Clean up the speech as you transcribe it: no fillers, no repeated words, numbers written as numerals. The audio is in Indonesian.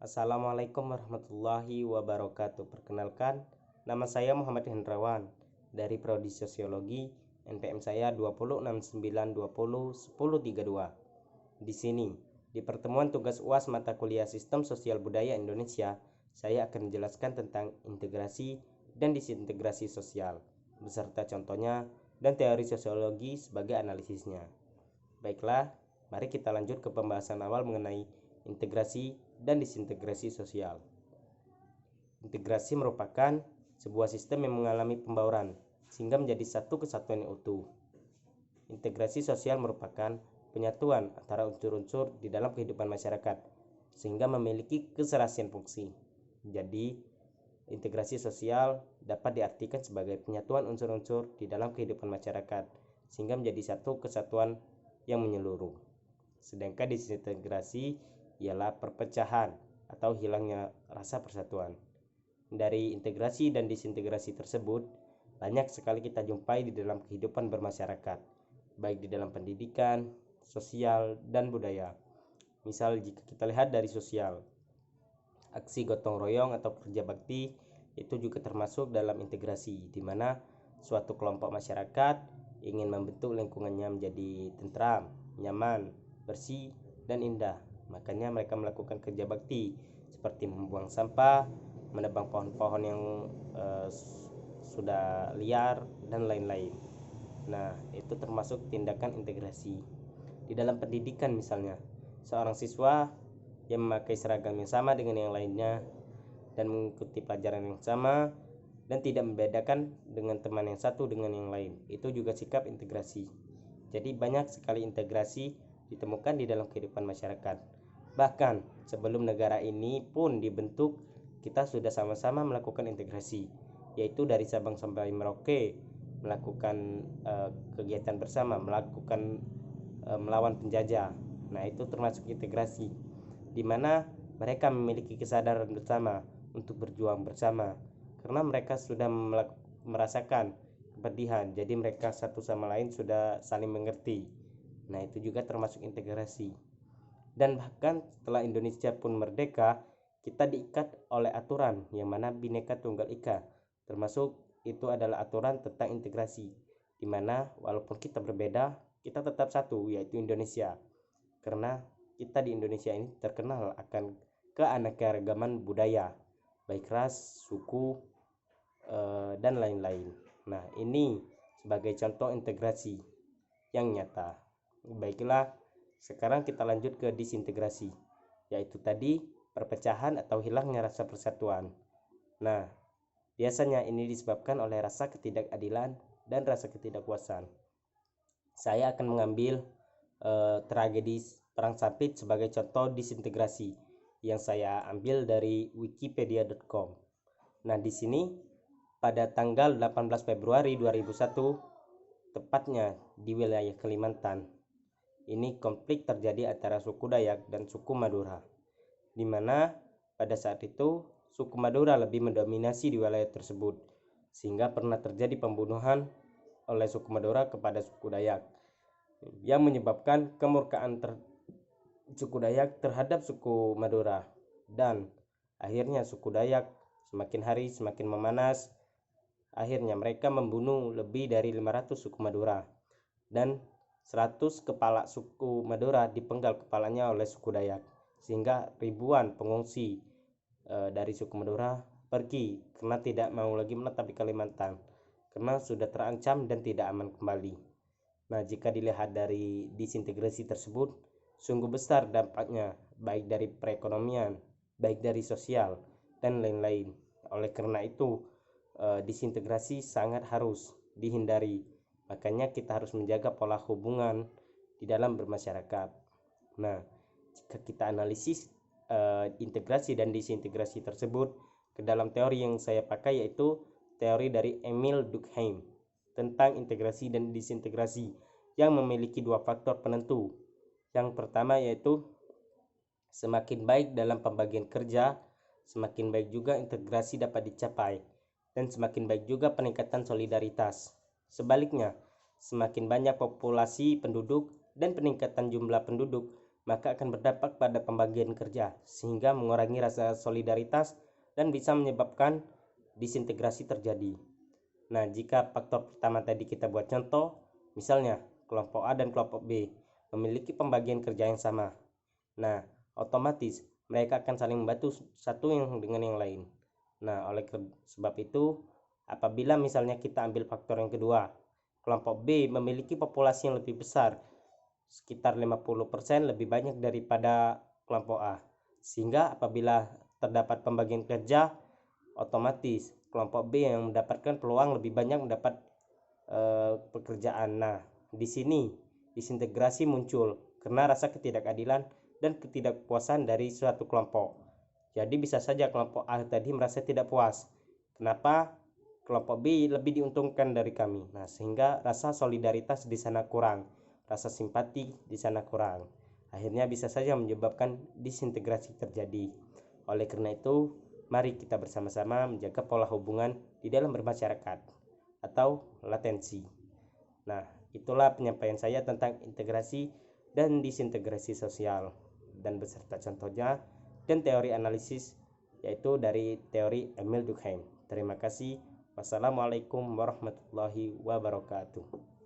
Assalamualaikum warahmatullahi wabarakatuh. Perkenalkan, nama saya Muhammad Hendrawan dari Prodi Sosiologi. NPM saya 20692010332. Di sini, di pertemuan tugas UAS mata kuliah Sistem Sosial Budaya Indonesia, saya akan menjelaskan tentang integrasi dan disintegrasi sosial, beserta contohnya dan teori sosiologi sebagai analisisnya. Baiklah, mari kita lanjut ke pembahasan awal mengenai integrasi dan disintegrasi sosial. Integrasi merupakan sebuah sistem yang mengalami pembauran sehingga menjadi satu kesatuan yang utuh. Integrasi sosial merupakan penyatuan antara unsur-unsur di dalam kehidupan masyarakat sehingga memiliki keserasian fungsi. Jadi, integrasi sosial dapat diartikan sebagai penyatuan unsur-unsur di dalam kehidupan masyarakat sehingga menjadi satu kesatuan yang menyeluruh. Sedangkan disintegrasi ialah perpecahan atau hilangnya rasa persatuan. Dari integrasi dan disintegrasi tersebut, banyak sekali kita jumpai di dalam kehidupan bermasyarakat, baik di dalam pendidikan, sosial, dan budaya. Misal jika kita lihat dari sosial, aksi gotong royong atau kerja bakti itu juga termasuk dalam integrasi, di mana suatu kelompok masyarakat ingin membentuk lingkungannya menjadi tentram, nyaman, bersih, dan indah. Makanya mereka melakukan kerja bakti seperti membuang sampah, menebang pohon-pohon yang sudah liar, dan lain-lain. Nah, itu termasuk tindakan integrasi. Di dalam pendidikan misalnya, seorang siswa yang memakai seragam yang sama dengan yang lainnya dan mengikuti pelajaran yang sama dan tidak membedakan dengan teman yang satu dengan yang lain, itu juga sikap integrasi. Jadi banyak sekali integrasi ditemukan di dalam kehidupan masyarakat. Bahkan sebelum negara ini pun dibentuk, kita sudah sama-sama melakukan integrasi, yaitu dari Sabang sampai Merauke melakukan kegiatan bersama, melakukan melawan penjajah. Nah, itu termasuk integrasi, di mana mereka memiliki kesadaran bersama untuk berjuang bersama karena mereka sudah merasakan kepedihan, jadi mereka satu sama lain sudah saling mengerti. Nah, itu juga termasuk integrasi. Dan bahkan setelah Indonesia pun merdeka, kita diikat oleh aturan yang mana Bhinneka Tunggal Ika, termasuk itu adalah aturan tentang integrasi, di mana walaupun kita berbeda, kita tetap satu, yaitu Indonesia. Karena kita di Indonesia ini terkenal akan keanekaragaman budaya, baik ras, suku, dan lain-lain. Nah, ini sebagai contoh integrasi yang nyata. Baiklah, sekarang kita lanjut ke disintegrasi, yaitu tadi perpecahan atau hilangnya rasa persatuan. Nah, biasanya ini disebabkan oleh rasa ketidakadilan dan rasa ketidakpuasan. Saya akan mengambil tragedi Perang Sampit sebagai contoh disintegrasi yang saya ambil dari wikipedia.com. Nah, di sini pada tanggal 18 Februari 2001, tepatnya di wilayah Kalimantan, ini konflik terjadi antara suku Dayak dan suku Madura, di mana pada saat itu suku Madura lebih mendominasi di wilayah tersebut, sehingga pernah terjadi pembunuhan oleh suku Madura kepada suku Dayak, yang menyebabkan kemurkaan suku Dayak terhadap suku Madura, dan akhirnya suku Dayak semakin hari semakin memanas. Akhirnya mereka membunuh lebih dari 500 suku Madura, dan 100 kepala suku Madura dipenggal kepalanya oleh suku Dayak, sehingga ribuan pengungsi dari suku Madura pergi karena tidak mau lagi menetap di Kalimantan karena sudah terancam dan tidak aman kembali. Nah, jika dilihat dari disintegrasi tersebut, sungguh besar dampaknya, baik dari perekonomian, baik dari sosial, dan lain-lain. Oleh karena itu, disintegrasi sangat harus dihindari. Makanya kita harus menjaga pola hubungan di dalam bermasyarakat. Nah, jika kita analisis integrasi dan disintegrasi tersebut ke dalam teori yang saya pakai, yaitu teori dari Emil Durkheim tentang integrasi dan disintegrasi yang memiliki dua faktor penentu. Yang pertama yaitu semakin baik dalam pembagian kerja, semakin baik juga integrasi dapat dicapai, dan semakin baik juga peningkatan solidaritas. Sebaliknya, semakin banyak populasi penduduk dan peningkatan jumlah penduduk, maka akan berdampak pada pembagian kerja sehingga mengurangi rasa solidaritas dan bisa menyebabkan disintegrasi terjadi. Nah, jika faktor pertama tadi kita buat contoh, misalnya kelompok A dan kelompok B memiliki pembagian kerja yang sama. Nah, otomatis mereka akan saling membantu satu yang dengan yang lain. Nah, oleh sebab itu, apabila misalnya kita ambil faktor yang kedua, kelompok B memiliki populasi yang lebih besar, sekitar 50% lebih banyak daripada kelompok A. Sehingga apabila terdapat pembagian kerja, otomatis kelompok B yang mendapatkan peluang lebih banyak mendapat pekerjaan. Nah, di sini disintegrasi muncul karena rasa ketidakadilan dan ketidakpuasan dari suatu kelompok. Jadi bisa saja kelompok A tadi merasa tidak puas. Kenapa kelompok B lebih diuntungkan dari kami? Nah, sehingga rasa solidaritas di sana kurang, rasa simpati di sana kurang. Akhirnya bisa saja menyebabkan disintegrasi terjadi. Oleh karena itu, mari kita bersama-sama menjaga pola hubungan di dalam bermasyarakat atau latensi. Nah, itulah penyampaian saya tentang integrasi dan disintegrasi sosial dan beserta contohnya dan teori analisis, yaitu dari teori Emile Durkheim. Terima kasih. Wassalamualaikum warahmatullahi wabarakatuh.